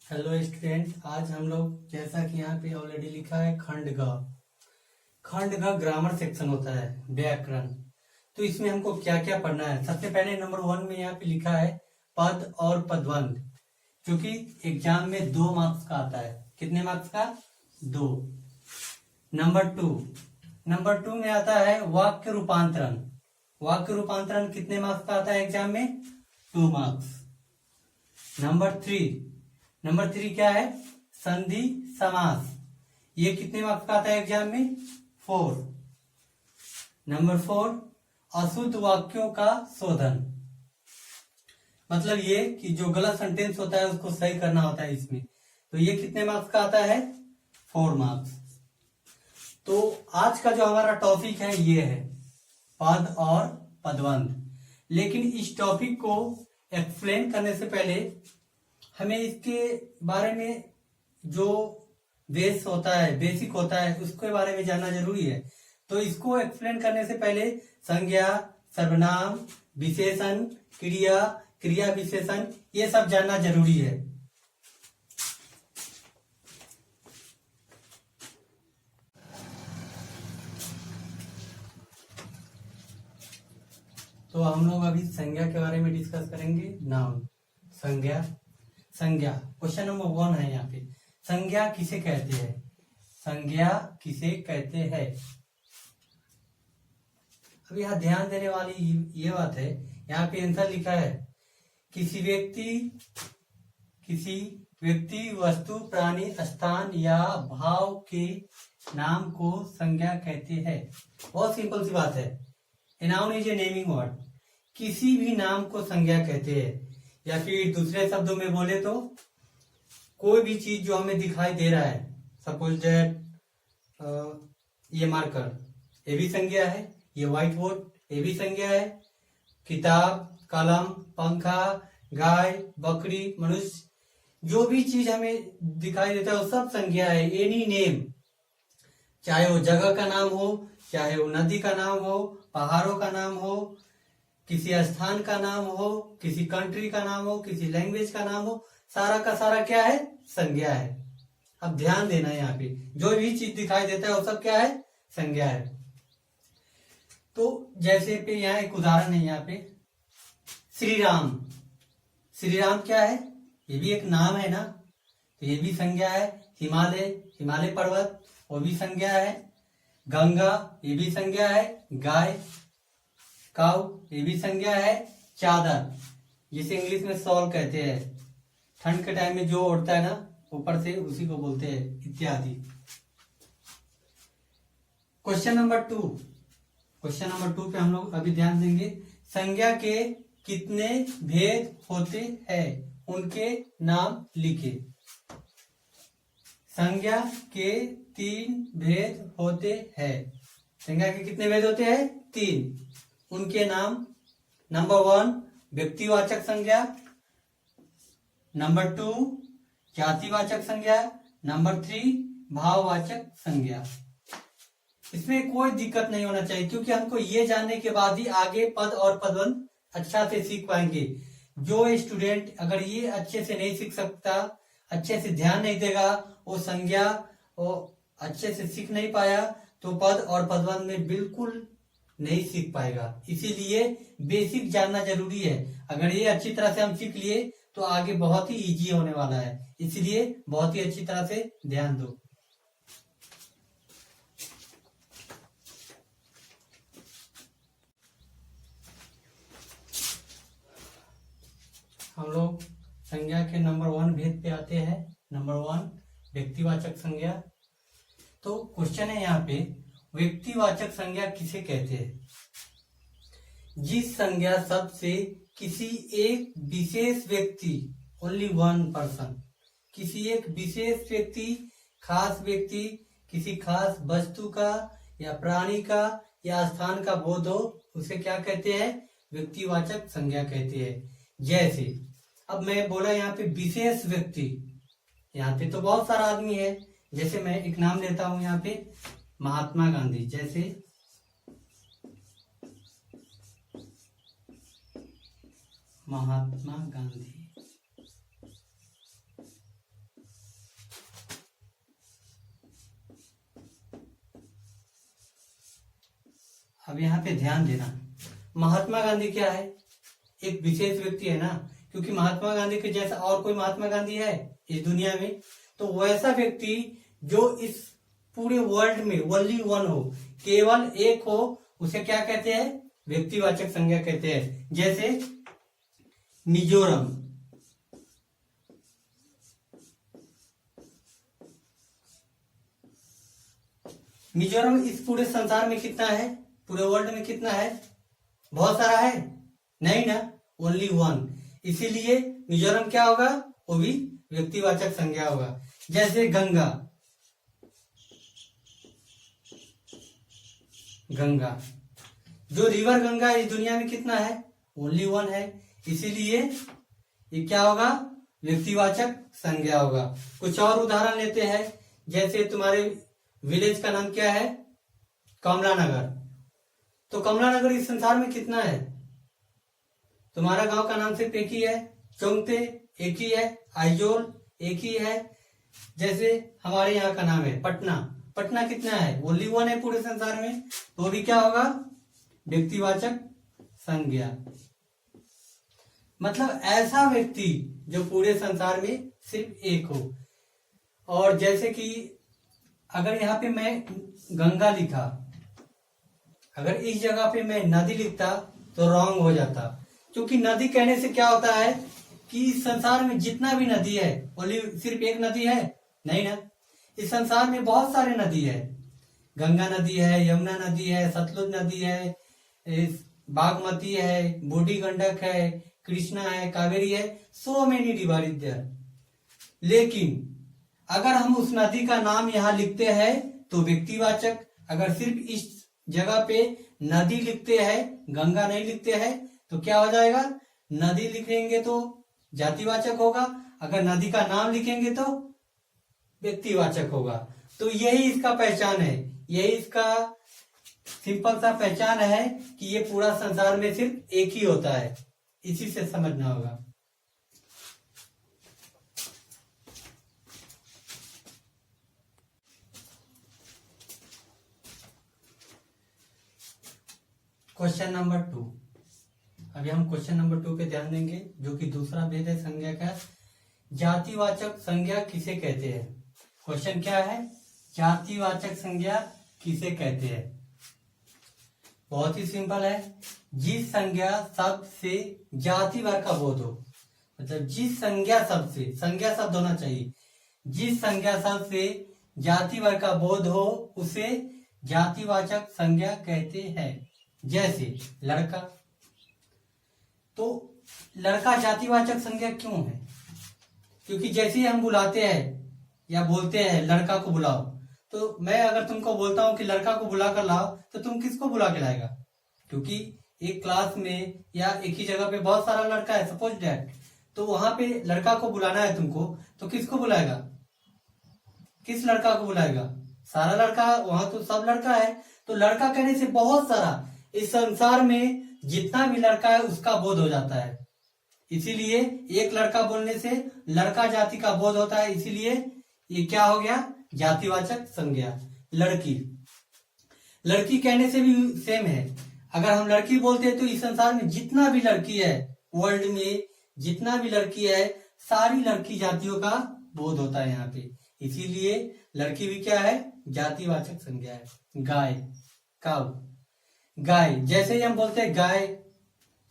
Hello student, आज हम लोग जैसा कि यहाँ पे ऑलरेडी लिखा है खंड ग ग्रामर सेक्शन होता है, व्याकरण। तो इसमें हमको क्या क्या पढ़ना है। सबसे पहले नंबर 1 में यहाँ पे लिखा है पद और पदबंध, जो कि एग्जाम में 2 मार्क्स का आता है। कितने मार्क्स का? 2। नंबर 2 में आता है वाक्य रूपांतरण। वाक्य रूपांतरण कितने मार्क्स का आता है एग्जाम में? 2 मार्क्स। नंबर 3 क्या है? संधि समास। ये कितने मार्क्स का आता है एग्जाम में? 4। नंबर 4 अशुद्ध वाक्यों का शोधन, मतलब ये कि जो गलत सेंटेंस होता है उसको सही करना होता है इसमें। तो ये कितने मार्क्स का आता है? 4 मार्क्स। तो आज का जो हमारा टॉपिक है ये है पद और पदबंध। लेकिन इस टॉपिक को एक्सप्लेन करने से पहले हमें इसके बारे में जो बेस होता है, बेसिक होता है, उसके बारे में जानना जरूरी है। तो इसको एक्सप्लेन करने से पहले संज्ञा, सर्वनाम, विशेषण, क्रिया, क्रिया विशेषण, ये सब जानना जरूरी है। तो हम लोग अभी संज्ञा के बारे में डिस्कस करेंगे। नाउन, संज्ञा। क्वेश्चन नंबर 1 है यहाँ पे, संज्ञा किसे कहते हैं? संज्ञा किसे कहते हैं? अब यहाँ ध्यान देने वाली ये बात है, यहाँ पे आंसर लिखा है किसी व्यक्ति, वस्तु, प्राणी, स्थान या भाव के नाम को संज्ञा कहते हैं। बहुत सिंपल सी बात है। A noun is a naming word. किसी भी नाम को संज्ञा कहते हैं, या फिर दूसरे शब्दों में बोले तो कोई भी चीज जो हमें दिखाई दे रहा है, सपोज दैट ये मार्कर, ये भी संज्ञा है। ये व्हाइट बोर्ड, ये भी संज्ञा है। किताब, कलम, पंखा, गाय, बकरी, मनुष्य, जो भी चीज हमें दिखाई देता है वो सब संज्ञा है। एनी नेम, चाहे वो जगह का नाम हो, चाहे वो नदी का नाम हो, पहाड़ों का नाम हो, किसी स्थान का नाम हो, किसी कंट्री का नाम हो, किसी लैंग्वेज का नाम हो, सारा का सारा क्या है? संज्ञा है। अब ध्यान देना है, यहाँ पे जो भी चीज दिखाई देता है वो सब क्या है? संज्ञा है। तो जैसे पे यहाँ एक उदाहरण है, यहाँ पे श्री राम क्या है? ये भी एक नाम है ना, तो ये भी संज्ञा है। हिमालय पर्वत, वो भी संज्ञा है। गंगा, ये भी संज्ञा है। गाय, काउ, ये भी संज्ञा है। चादर, जिसे इंग्लिश में शॉल कहते हैं, ठंड के टाइम में जो ओढ़ता है ना ऊपर से, उसी को बोलते हैं, इत्यादि। क्वेश्चन नंबर 2 पे हम लोग अभी ध्यान देंगे। संज्ञा के कितने भेद होते हैं, उनके नाम लिखे। संज्ञा के 3 भेद होते हैं। संज्ञा के कितने भेद होते हैं? 3। उनके नाम, नंबर 1 व्यक्तिवाचक संज्ञा, नंबर 2 जातिवाचक संज्ञा, नंबर 3 भाववाचक संज्ञा। इसमें कोई दिक्कत नहीं होना चाहिए, क्योंकि हमको ये जानने के बाद ही आगे पद और पदबंध अच्छा से सीख पाएंगे। जो स्टूडेंट अगर ये अच्छे से नहीं सीख सकता, अच्छे से ध्यान नहीं देगा, वो संज्ञा वो अच्छे से सीख नहीं पाया, तो पद और पदबंध में बिल्कुल नहीं सीख पाएगा। इसीलिए बेसिक जानना जरूरी है। अगर ये अच्छी तरह से हम सीख लिए तो आगे बहुत ही इजी होने वाला है। इसलिए बहुत ही अच्छी तरह से ध्यान दो। हम लोग संज्ञा के नंबर 1 भेद पे आते हैं। नंबर 1 व्यक्तिवाचक संज्ञा। तो क्वेश्चन है यहाँ पे, व्यक्तिवाचक संज्ञा किसे कहते हैं? जिस संज्ञा शब्द से किसी एक विशेष व्यक्ति, ओनली 1 पर्सन, किसी एक विशेष व्यक्ति, खास व्यक्ति, किसी खास वस्तु का या प्राणी का या स्थान का बोध हो, उसे क्या कहते हैं? व्यक्तिवाचक संज्ञा कहते हैं। जैसे अब मैं बोला यहाँ पे विशेष व्यक्ति, यहाँ पे तो बहुत सारा आदमी है। जैसे मैं एक नाम लेता हूं यहाँ पे, महात्मा गांधी। जैसे महात्मा गांधी, अब यहाँ पे ध्यान देना, महात्मा गांधी क्या है? एक विशेष व्यक्ति है ना, क्योंकि महात्मा गांधी के जैसा और कोई महात्मा गांधी है इस दुनिया में? तो वैसा व्यक्ति जो इस पूरे वर्ल्ड में ओनली वन हो, केवल एक हो, उसे क्या कहते हैं? व्यक्तिवाचक संज्ञा कहते हैं। जैसे मिजोरम, मिजोरम इस पूरे संसार में कितना है? पूरे वर्ल्ड में कितना है? बहुत सारा है? नहीं ना, ओनली वन। इसीलिए मिजोरम क्या होगा? वो भी व्यक्तिवाचक संज्ञा होगा। जैसे गंगा, गंगा जो रिवर गंगा इस दुनिया में कितना है? ओनली वन है। इसीलिए ये क्या होगा? व्यक्तिवाचक संज्ञा होगा। कुछ और उदाहरण लेते हैं। जैसे तुम्हारे विलेज का नाम क्या है? कमला नगर। तो कमला नगर इस संसार में कितना है? तुम्हारा गांव का नाम सिर्फ एक ही है, चौंगते एक ही है, आइजोल एक ही है। जैसे हमारे यहाँ का नाम है पटना, पटना कितना है? ओनली वन है पूरे संसार में, तो वो भी क्या होगा? व्यक्तिवाचक संज्ञा। मतलब ऐसा व्यक्ति जो पूरे संसार में सिर्फ एक हो। और जैसे कि अगर यहाँ पे मैं गंगा लिखा, अगर इस जगह पे मैं नदी लिखता तो रॉन्ग हो जाता, क्योंकि नदी कहने से क्या होता है कि इस संसार में जितना भी नदी है, ओनली सिर्फ एक नदी है? नहीं ना, इस संसार में बहुत सारे नदी है। गंगा नदी है, यमुना नदी है, सतलुज नदी है, बागमती है, बूढ़ी गंडक है, कृष्णा है, कावेरी है, so many river is there. लेकिन अगर हम उस नदी का नाम यहाँ लिखते हैं तो व्यक्तिवाचक, अगर सिर्फ इस जगह पे नदी लिखते हैं, गंगा नहीं लिखते हैं, तो क्या हो जाएगा? नदी लिखेंगे तो जातिवाचक होगा, अगर नदी का नाम लिखेंगे तो व्यक्तिवाचक होगा। तो यही इसका पहचान है, यही इसका सिंपल सा पहचान है कि ये पूरा संसार में सिर्फ एक ही होता है। इसी से समझना होगा। Question number 2। अभी हम क्वेश्चन नंबर 2 पे ध्यान देंगे, जो कि दूसरा भेद है संज्ञा का। जातिवाचक संज्ञा किसे कहते हैं? क्वेश्चन क्या है? जातिवाचक संज्ञा किसे कहते हैं? बहुत ही सिंपल है। जिस संज्ञा शब्द से जाति वर्ग का बोध हो, मतलब जिस संज्ञा शब्द से, संज्ञा शब्द होना चाहिए, जिस संज्ञा शब्द से जाति वर्ग का बोध हो उसे जातिवाचक संज्ञा कहते हैं। जैसे लड़का, तो लड़का जातिवाचक संज्ञा क्यों है? क्योंकि जैसे ही हम बुलाते हैं या बोलते हैं लड़का को बुलाओ, तो मैं अगर तुमको बोलता हूं कि लड़का को बुला कर लाओ, तो तुम किसको बुला के लाएगा? क्योंकि एक क्लास में या एक ही जगह पे बहुत सारा लड़का है, सपोज दैट, तो वहां पे लड़का को बुलाना है तुमको, तो किसको बुलाएगा? किस लड़का को बुलाएगा? सारा लड़का, वहां तो सब लड़का है। तो लड़का कहने से बहुत सारा, इस संसार में जितना भी लड़का है उसका बोध हो जाता है। इसीलिए एक लड़का बोलने से लड़का जाति का बोध होता है, इसीलिए ये क्या हो गया? जातिवाचक संज्ञा। लड़की, लड़की कहने से भी सेम है। अगर हम लड़की बोलते हैं तो इस संसार में जितना भी लड़की है, वर्ल्ड में जितना भी लड़की है, सारी लड़की जातियों का बोध होता है यहाँ पे। इसीलिए लड़की भी क्या है? जातिवाचक संज्ञा है। गाय, काउ, गाय, जैसे ही हम बोलते हैं गाय,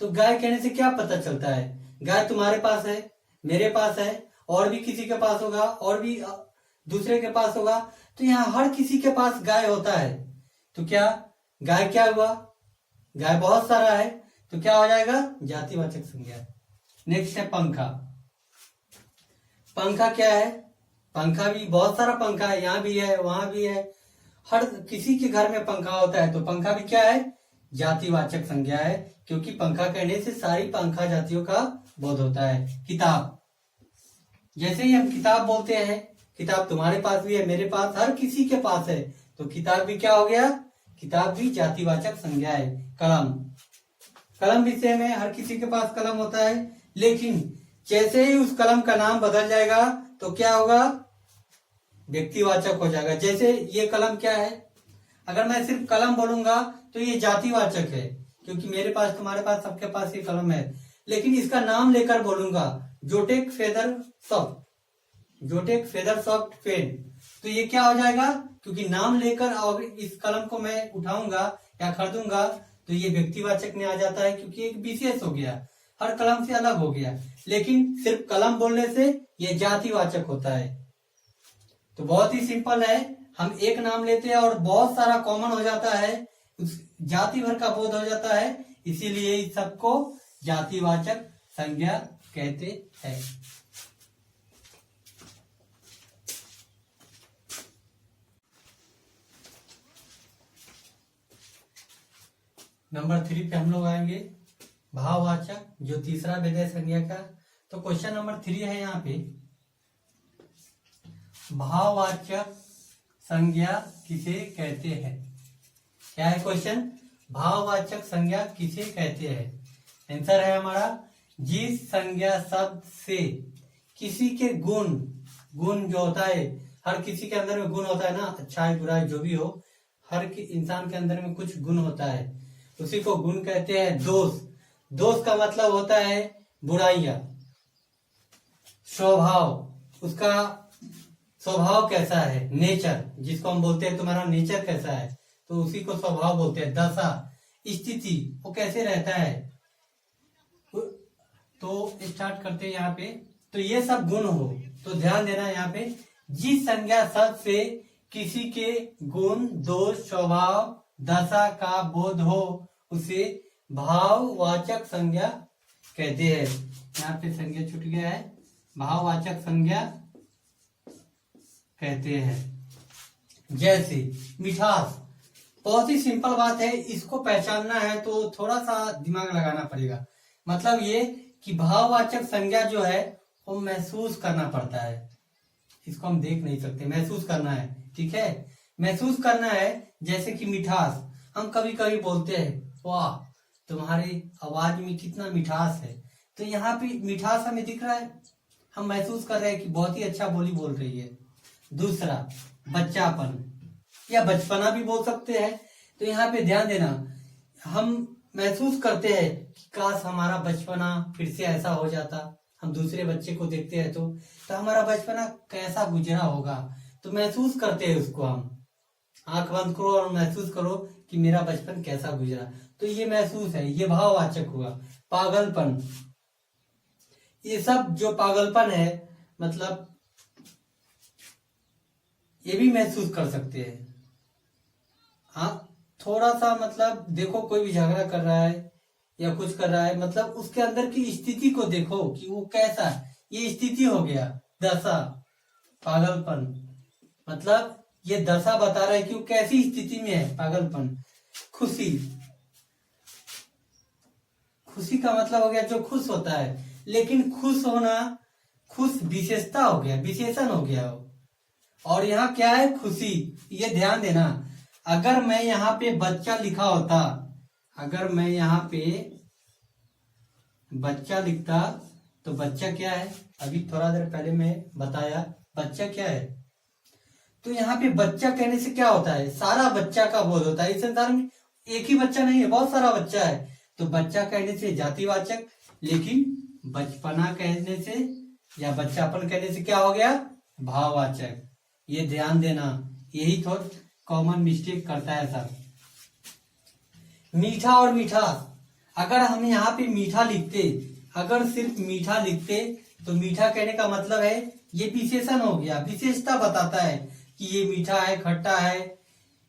तो गाय कहने से क्या पता चलता है? गाय तुम्हारे पास है, मेरे पास है, और भी किसी के पास होगा, और भी दूसरे के पास होगा, तो यहाँ हर किसी के पास गाय होता है। तो क्या गाय क्या हुआ? गाय बहुत सारा है, तो क्या हो जाएगा? जातिवाचक संज्ञा। नेक्स्ट है पंखा। पंखा क्या है? पंखा भी बहुत सारा पंखा है, यहाँ भी है, वहां भी है, हर किसी के घर में पंखा होता है। तो पंखा भी क्या है? जातिवाचक संज्ञा है, क्योंकि पंखा कहने से सारी पंखा जातियों का बोध होता है। किताब, जैसे ही हम किताब बोलते हैं, किताब तुम्हारे पास भी है, मेरे पास, हर किसी के पास है, तो किताब भी क्या हो गया? किताब भी जातिवाचक संज्ञा है। कलम, कलम भी सेम है, हर किसी के पास कलम होता है, लेकिन जैसे ही उस कलम का नाम बदल जाएगा तो क्या होगा? व्यक्तिवाचक हो जाएगा। जैसे ये कलम क्या है? अगर मैं सिर्फ कलम बोलूंगा तो ये जातिवाचक है, क्योंकि मेरे पास, तुम्हारे पास, सबके पास ये कलम है। लेकिन इसका नाम लेकर बोलूंगा जोटेक feather soft, जोटेक feather soft pen, तो ये क्या हो जाएगा, क्योंकि नाम लेकर और इस कलम को मैं उठाऊंगा या खरीदूंगा तो ये व्यक्तिवाचक में आ जाता है, क्योंकि एक विशेष हो गया, हर कलम से अलग हो गया। लेकिन सिर्फ कलम बोलने से ये जातिवाचक होता है। तो बहुत ही सिंपल है, हम एक नाम लेते हैं और बहुत सारा कॉमन हो जाता है, उस जाति भर का बोध हो जाता है, इसीलिए इस सबको जातिवाचक संज्ञा कहते हैं। नंबर 3 पे हम लोग आएंगे, भाववाचक, जो तीसरा भेद है संज्ञा का। तो क्वेश्चन नंबर 3 है यहाँ पे, भाववाचक संज्ञा किसे कहते हैं। क्या है क्वेश्चन, भाववाचक संज्ञा किसे कहते हैं। आंसर है हमारा, जिस संज्ञा शब्द से किसी के गुण, गुण जो होता है, हर किसी के अंदर में गुण होता है ना, अच्छाई बुराई जो भी हो, हर इंसान के अंदर में कुछ गुण होता है, उसी को गुण कहते हैं। दोष, दोष का मतलब होता है बुराइयां। स्वभाव, उसका स्वभाव कैसा है, नेचर, जिसको हम बोलते हैं तुम्हारा नेचर कैसा है, तो उसी को स्वभाव बोलते हैं। दशा, स्थिति, वो कैसे रहता है। तो स्टार्ट करते हैं यहाँ पे, तो ये सब गुण हो, तो ध्यान देना यहाँ पे, जिस संज्ञा शब्द से किसी के गुण, दोष, स्वभाव, दशा का बोध हो उसे भाववाचक संज्ञा कहते हैं। यहाँ पे संज्ञा छूट गया है, भाववाचक संज्ञा कहते हैं। जैसे मिठास, बहुत ही सिंपल बात है, इसको पहचानना है तो थोड़ा सा दिमाग लगाना पड़ेगा। मतलब ये कि भाववाचक संज्ञा जो है वो महसूस करना पड़ता है, इसको हम देख नहीं सकते, महसूस करना है, ठीक है, महसूस करना है। जैसे कि मिठास, हम कभी कभी बोलते हैं वाह तुम्हारी आवाज में कितना मिठास है, तो यहाँ पे मिठास हमें दिख रहा है, हम महसूस कर रहे हैं कि बहुत ही अच्छा बोली बोल रही है। दूसरा बच्चापन या बचपना भी बोल सकते हैं, तो यहाँ पे ध्यान देना, हम महसूस करते हैं कि काश हमारा बचपना फिर से ऐसा हो जाता, हम दूसरे बच्चे को देखते हैं तो हमारा बचपना कैसा गुजरा होगा, तो महसूस करते हैं उसको। हम आंख बंद करो और महसूस करो कि मेरा बचपन कैसा गुजरा, तो ये महसूस है, ये भाववाचक हुआ। पागलपन, ये सब जो पागलपन है, मतलब ये भी महसूस कर सकते हैं। हाँ, थोड़ा सा मतलब देखो, कोई भी झगड़ा कर रहा है या कुछ कर रहा है, मतलब उसके अंदर की स्थिति को देखो कि वो कैसा, ये स्थिति हो गया। दशा, पागलपन, मतलब ये दशा बता रहा है कि वो कैसी स्थिति में है, पागलपन। खुशी, खुशी का मतलब हो गया जो खुश होता है, लेकिन खुश होना, खुश विशेषता हो गया, विशेषण हो गया वो। और यहाँ क्या है, खुशी, ये ध्यान देना, अगर मैं यहाँ पे बच्चा लिखा होता, अगर मैं यहाँ पे बच्चा लिखता तो बच्चा क्या है, अभी थोड़ा देर पहले मैं बताया बच्चा क्या है। तो यहाँ पे बच्चा कहने से क्या होता है, सारा बच्चा का बोध होता है। इस संसार में एक ही बच्चा नहीं है, बहुत सारा बच्चा है, तो बच्चा कहने से जातिवाचक, लेकिन बचपना कहने से या बच्चापन कहने से क्या हो गया, भाववाचक। ये ध्यान देना, यही थोड़ा कॉमन मिस्टेक करता है सब। मीठा और मिठास, अगर हम यहाँ पे मीठा लिखते, अगर सिर्फ मीठा लिखते तो मीठा कहने का मतलब है ये विशेषण हो गया, विशेषता बताता है कि ये मीठा है, खट्टा है,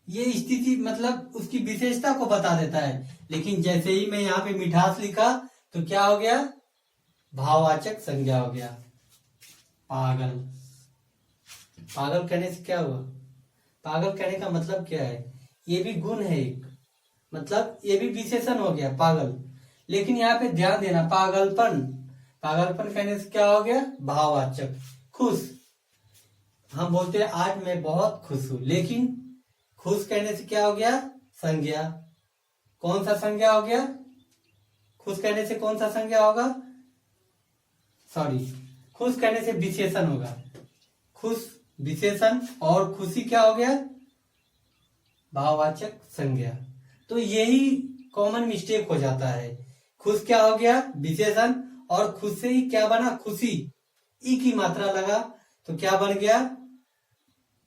ये स्थिति मतलब उसकी विशेषता को बता देता है। लेकिन जैसे ही मैं यहाँ पे मिठास लिखा तो क्या हो गया, भाववाचक संज्ञा हो गया। पागल, पागल कहने से क्या हुआ, पागल कहने का मतलब क्या है, ये भी गुण है एक, मतलब ये भी विशेषण हो गया पागल। लेकिन यहाँ पे ध्यान देना, पागलपन, पागलपन कहने से क्या हो गया, भाववाचक। खुश, हम बोलते हैं आज मैं बहुत खुश हूं, लेकिन खुश कहने से क्या हो गया, संज्ञा। कौन सा संज्ञा हो गया, खुश कहने से कौन सा संज्ञा होगा, सॉरी, खुश कहने से विशेषण होगा, खुश विशेषण, और खुशी क्या हो गया, भाववाचक संज्ञा। तो यही कॉमन मिस्टेक हो जाता है। खुश क्या हो गया? विशेषण, और खुश से ही क्या बना? खुशी। ई की मात्रा लगा तो क्या बन गया?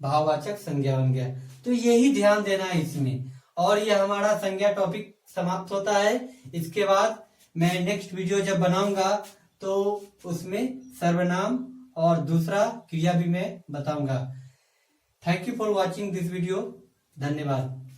भाववाचक संज्ञा बन गया। तो यही ध्यान देना है इसमें। और ये हमारा संज्ञा टॉपिक समाप्त होता है। इसके बाद मैं नेक्स्ट वीडियो जब बनाऊंगा तो उसमें सर्वनाम और दूसरा क्रिया भी मैं बताऊंगा। Thank you for watching this video. धन्यवाद।